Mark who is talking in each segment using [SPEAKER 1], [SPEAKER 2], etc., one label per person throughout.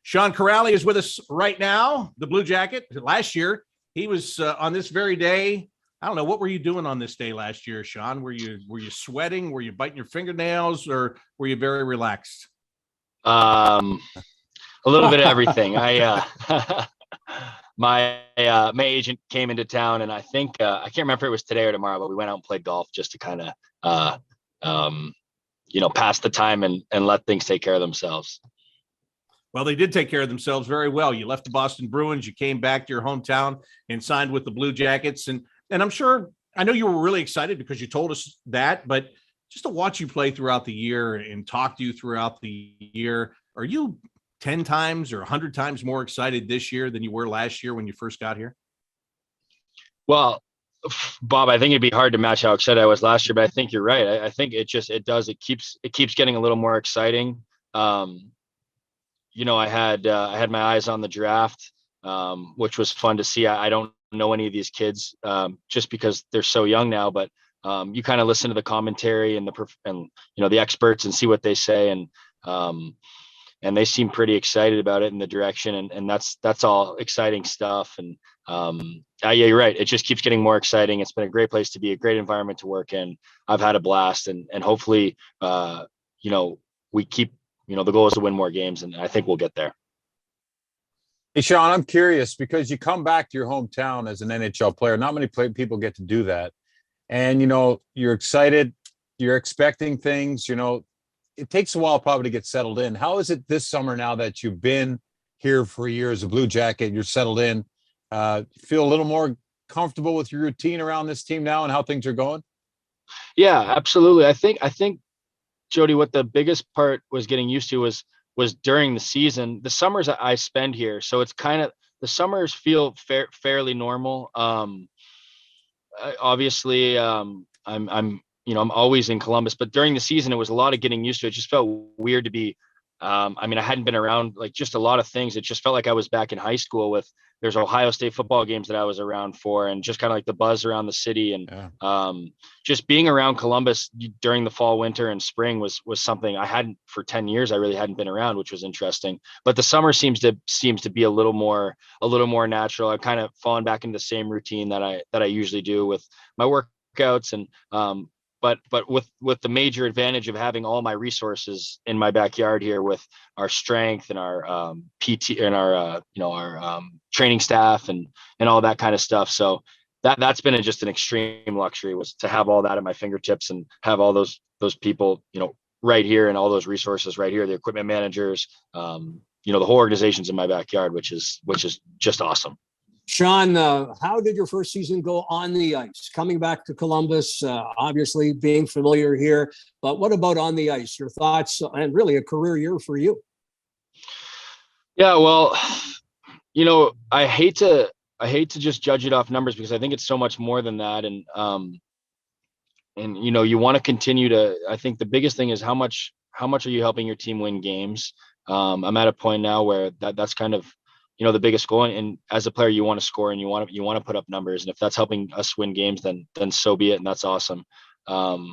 [SPEAKER 1] Sean Kuraly is with us right now, the Blue Jacket. Last year, he was on this very day. I don't know, what were you doing on this day last year, Sean? Were you sweating? Were you biting your fingernails, or were you very relaxed?
[SPEAKER 2] A little bit of everything. My agent came into town, and I think I can't remember if it was today or tomorrow, but we went out and played golf just to kind of pass the time and let things take care of themselves.
[SPEAKER 1] Well, they did take care of themselves very well. You left the Boston Bruins, you came back to your hometown and signed with the Blue Jackets. And I'm sure, I know you were really excited because you told us that, but just to watch you play throughout the year and talk to you throughout the year, are you 10 times or 100 times more excited this year than you were last year when you first got here?
[SPEAKER 2] Well, Bob, I think it'd be hard to match how excited I was last year, but I think you're right. I think it keeps getting a little more exciting. I had my eyes on the draft, which was fun to see. I don't know any of these kids just because they're so young now, but you kind of listen to the commentary and the experts and see what they say. And they seem pretty excited about it in the direction. And that's all exciting stuff. And yeah, you're right. It just keeps getting more exciting. It's been a great place to be, a great environment to work in. I've had a blast, and hopefully, we keep, the goal is to win more games, and I think we'll get there.
[SPEAKER 3] Hey, Sean, I'm curious because you come back to your hometown as an NHL player. Not many people get to do that. And, you're excited, you're expecting things, it takes a while probably to get settled in. How is it this summer now that you've been here for a year as a Blue Jacket, you're settled in, feel a little more comfortable with your routine around this team now and how things are going?
[SPEAKER 2] Yeah, absolutely. I think Jody, what the biggest part was getting used to was during the season, the summers I spend here. So it's kind of, the summers feel fairly normal. Obviously, I'm always in Columbus, but during the season, it was a lot of getting used to it. It just felt weird to be, I hadn't been around like just a lot of things. It just felt like I was back in high school there's Ohio State football games that I was around for, and just kind of like the buzz around the city. And just being around Columbus during the fall, winter, and spring was something I hadn't for 10 years. I really hadn't been around, which was interesting. But the summer seems to be a little more natural. I've kind of fallen back into the same routine that I usually do with my workouts. And but with the major advantage of having all my resources in my backyard here with our strength and our PT and our training staff and all that kind of stuff. So that's been just an extreme luxury, was to have all that at my fingertips and have all those people, right here, and all those resources right here, the equipment managers, the whole organization's in my backyard, which is just awesome.
[SPEAKER 4] Sean, how did your first season go on the ice? Coming back to Columbus, obviously being familiar here, but what about on the ice? Your thoughts, and really a career year for you.
[SPEAKER 2] Yeah, well, I hate to just judge it off numbers, because I think it's so much more than that. And you want to continue to. I think the biggest thing is how much are you helping your team win games? I'm at a point now where that's kind of, the biggest goal. And as a player, you want to score and you want to put up numbers. And if that's helping us win games, then so be it. And that's awesome. But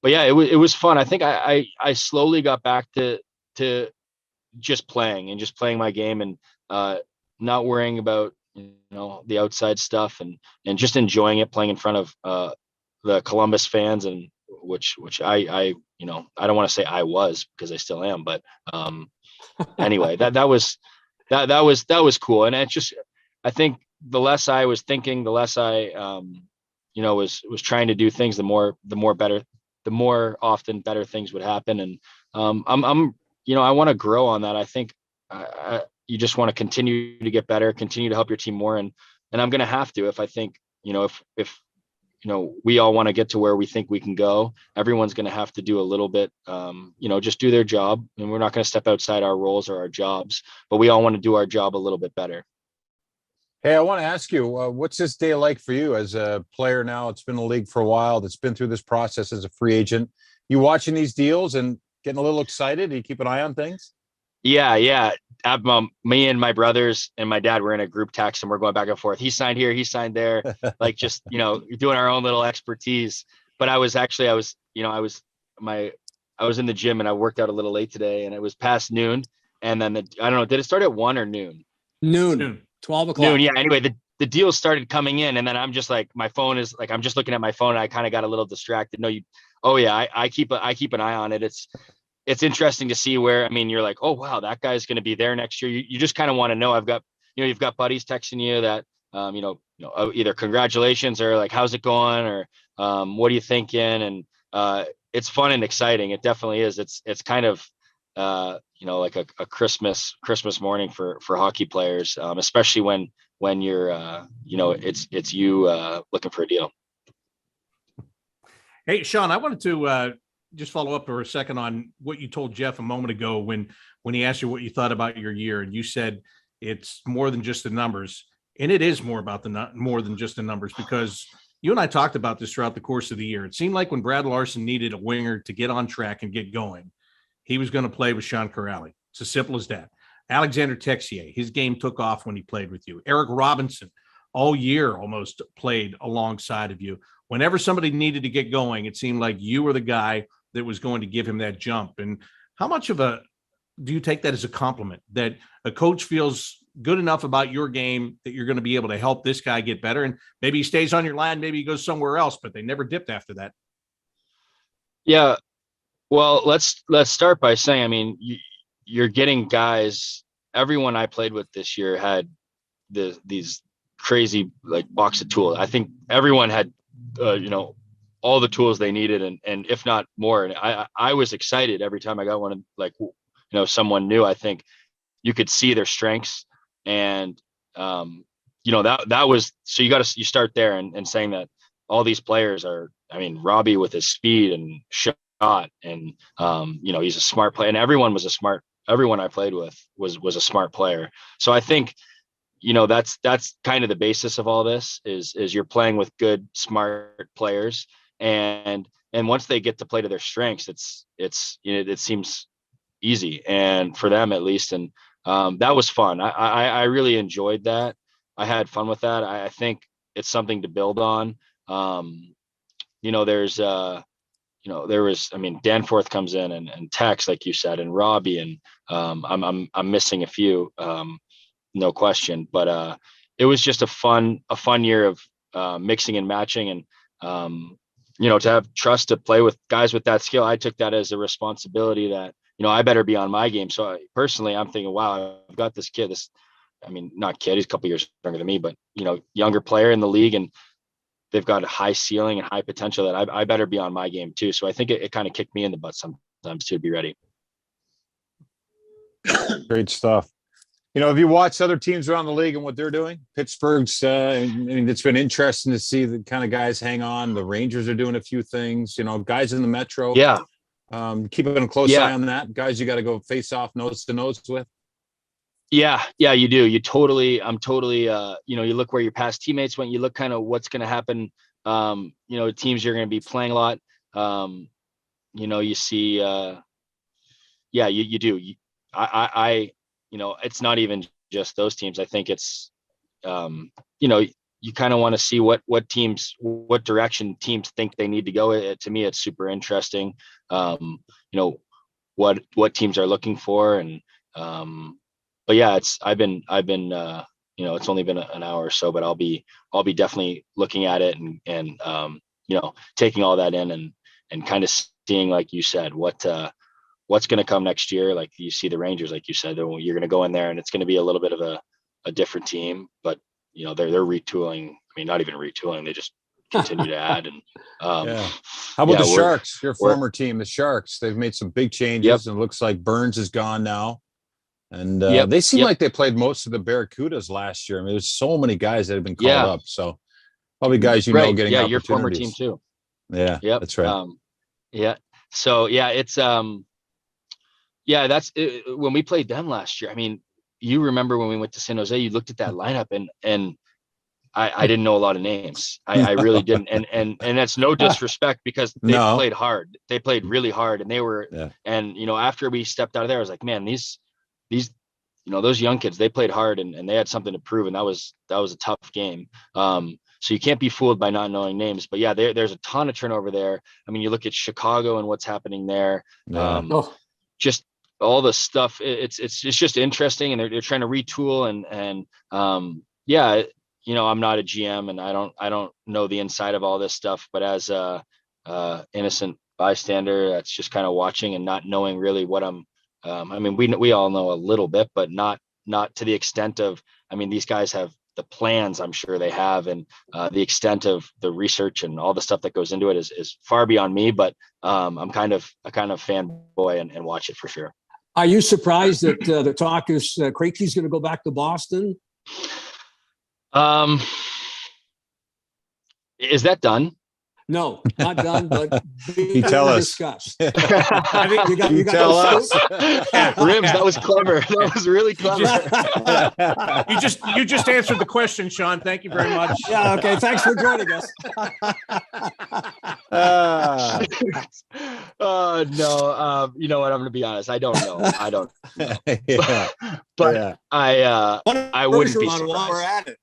[SPEAKER 2] yeah, it was fun. I think I slowly got back to just playing my game, and not worrying about, the outside stuff, and just enjoying it, playing in front of the Columbus fans, and which I don't want to say I was, because I still am, but anyway, that was cool. And I think the less I was thinking, the less I was trying to do things, the more often better things would happen. And I want to grow on that. I think you just want to continue to get better, continue to help your team more, and I'm going to have to, if I think, if we all want to get to where we think we can go, everyone's going to have to do a little bit, just do their job. And we're not going to step outside our roles or our jobs, but we all want to do our job a little bit better.
[SPEAKER 3] Hey, I want to ask you, what's this day like for you as a player now? It's been in the league for a while. That's been through this process as a free agent. You watching these deals and getting a little excited? Do you keep an eye on things?
[SPEAKER 2] Yeah. Me and my brothers and my dad were in a group text, and we're going back and forth. He signed here, he signed there, like just, doing our own little expertise. But I was in the gym, and I worked out a little late today, and it was past noon, and then I don't know, did it start at 1 or noon?
[SPEAKER 4] Noon. 12 o'clock.
[SPEAKER 2] Noon, yeah. Anyway, the deals started coming in, and then I'm just like, my phone is like, I'm just looking at my phone, and I kind of got a little distracted. I keep an eye on it. It's interesting to see where, I mean, you're like, oh wow, that guy's going to be there next year. You just kind of want to know. You've got buddies texting you that, either congratulations or like, how's it going? Or what are you thinking? And it's fun and exciting. It definitely is. It's kind of, like a Christmas morning for hockey players, especially when you're, it's you looking for a deal.
[SPEAKER 1] Hey, Sean, I wanted to just follow up for a second on what you told Jeff a moment ago when he asked you what you thought about your year, and you said it's more than just the numbers, and it is more than just the numbers, because you and I talked about this throughout the course of the year. It seemed like when Brad Larson needed a winger to get on track and get going, he was going to play with Sean Kuraly. It's as simple as that. Alexander Texier, his game took off when he played with you. Eric Robinson, all year almost played alongside of you. Whenever somebody needed to get going, it seemed like you were the guy that was going to give him that jump. And how much do you take that as a compliment, that a coach feels good enough about your game that you're going to be able to help this guy get better? And maybe he stays on your line, maybe he goes somewhere else, but they never dipped after that.
[SPEAKER 2] Yeah. Well, let's start by saying, I mean, you're getting guys, everyone I played with this year had these crazy like box of tools. I think everyone had, all the tools they needed, and if not more. And I was excited every time I got one of, like, someone new. I think you could see their strengths, and that was, so you start there and saying that all these players are, I mean, Robbie with his speed and shot, and he's a smart player, and everyone I played with was a smart player. So I think, that's kind of the basis of all this is you're playing with good, smart players. And once they get to play to their strengths, it seems easy, and for them at least. And that was fun. I really enjoyed that. I had fun with that. I think it's something to build on. There was, I mean, Danforth comes in and Tex, like you said, and Robbie, and I'm missing a few, no question, but it was just a fun year of mixing and matching, and to have trust to play with guys with that skill. I took that as a responsibility that, I better be on my game. So personally, I'm thinking, wow, I've got this kid, not kid, he's a couple years younger than me, but, younger player in the league, and they've got a high ceiling and high potential that I better be on my game too. So I think it kind of kicked me in the butt sometimes to be ready.
[SPEAKER 3] Great stuff. Have you watched other teams around the league and what they're doing? Pittsburgh's, it's been interesting to see the kind of guys hang on. The Rangers are doing a few things, guys in the Metro.
[SPEAKER 2] Yeah.
[SPEAKER 3] Keeping a close eye on that. Guys you got to go face off nose to nose with.
[SPEAKER 2] Yeah, you do. I'm totally, you look where your past teammates went, you look kind of what's going to happen, teams you're going to be playing a lot. You see, you do. It's not even just those teams. I think it's, you kind of want to see what direction teams think they need to go. To me, it's super interesting. What teams are looking for. And, but yeah, I've been, it's only been an hour or so, but I'll be definitely looking at it and taking all that in and kind of seeing, like you said, what's going to come next year. Like you see the Rangers, like you said, you're going to go in there and it's going to be a little bit of a different team, but they're retooling. I mean, not even retooling. They just continue to add. And
[SPEAKER 3] how about the Sharks, your former team, the Sharks? They've made some big changes, and it looks like Burns is gone now. And they seem like they played most of the Barracudas last year. I mean, there's so many guys that have been called up. So probably guys getting opportunities.
[SPEAKER 2] Your former team too.
[SPEAKER 3] Yeah, that's right.
[SPEAKER 2] So it's that's it. When we played them last year. I mean, you remember when we went to San Jose, you looked at that lineup and I didn't know a lot of names. I really didn't. And that's no disrespect, because they played hard. They played really hard, and they were, and after we stepped out of there, I was like, man, these, those young kids, they played hard and they had something to prove. And that was a tough game. So you can't be fooled by not knowing names, but there's a ton of turnover there. I mean, you look at Chicago and what's happening there. Just all the stuff. It's just interesting, and they're trying to retool and yeah, I'm not a GM, and I don't know the inside of all this stuff, but as a innocent bystander, that's just kind of watching and not knowing really what I'm. I mean, we all know a little bit, but not to the extent of. I mean, these guys have the plans. I'm sure they have, and the extent of the research and all the stuff that goes into it is far beyond me. But I'm kind of a fanboy and watch it for sure.
[SPEAKER 4] Are you surprised that the talk is Krejci's going to go back to Boston?
[SPEAKER 2] Is that done?
[SPEAKER 4] No, not done, but
[SPEAKER 3] You tell us.
[SPEAKER 4] discussed.
[SPEAKER 1] I think
[SPEAKER 4] You
[SPEAKER 3] tell
[SPEAKER 4] got
[SPEAKER 3] us.
[SPEAKER 2] Rims, that was clever. That was really clever.
[SPEAKER 1] you just answered the question, Sean. Thank you very much.
[SPEAKER 4] Yeah, okay. Thanks for joining us.
[SPEAKER 2] No. You know what? I'm going to be honest. I don't know.
[SPEAKER 3] Yeah.
[SPEAKER 2] But
[SPEAKER 3] Yeah.
[SPEAKER 2] I wouldn't be
[SPEAKER 4] Bergeron, while we're
[SPEAKER 2] surprised.
[SPEAKER 4] at it.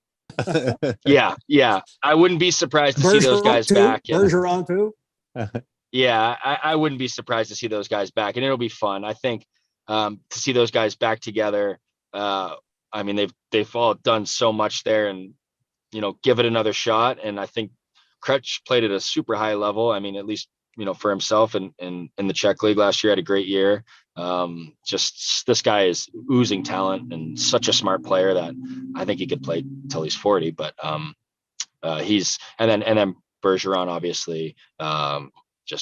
[SPEAKER 2] Yeah. I wouldn't be surprised to see those guys back. Yeah.
[SPEAKER 4] Bergeron too.
[SPEAKER 2] Yeah, I wouldn't be surprised to see those guys back, and it'll be fun. I think to see those guys back together. I mean, they've all done so much there, and give it another shot. And I think Krejci played at a super high level. I mean, at least for himself, and in the Czech League last year, had a great year. Just this guy is oozing talent and such a smart player that I think he could play till he's 40. But he's and then Bergeron, obviously. I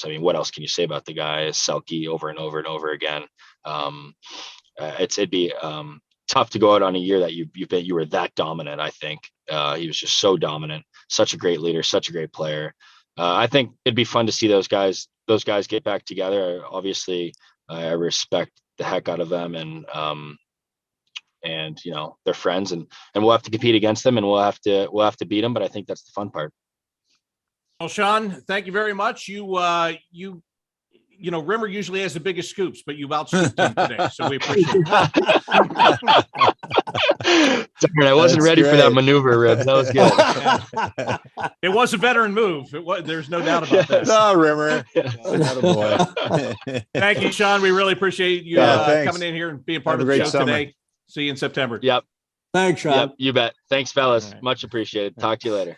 [SPEAKER 2] mean, what else can you say about the guy? Selke over and over and over again. It'd be tough to go out on a year that you were that dominant. I think he was just so dominant, such a great leader, such a great player. I think it'd be fun to see those guys get back together. Obviously, I respect the heck out of them, and they're friends, and we'll have to compete against them, and we'll have to beat them. But I think that's the fun part.
[SPEAKER 1] Well, Sean, thank you very much. Rimmer usually has the biggest scoops, but you've outscooped him today, so we appreciate it.
[SPEAKER 2] Darn, I wasn't ready for that maneuver, Rib. That was good.
[SPEAKER 1] It was a veteran move. There's no doubt about that.
[SPEAKER 3] No, Rimmer. Boy.
[SPEAKER 1] Thank you, Sean. We really appreciate you coming in here and being part of the show today. See you in September.
[SPEAKER 2] Yep.
[SPEAKER 4] Thanks, Sean.
[SPEAKER 2] Yep, you bet. Thanks, fellas.
[SPEAKER 1] All right.
[SPEAKER 2] Much appreciated. Talk to you later.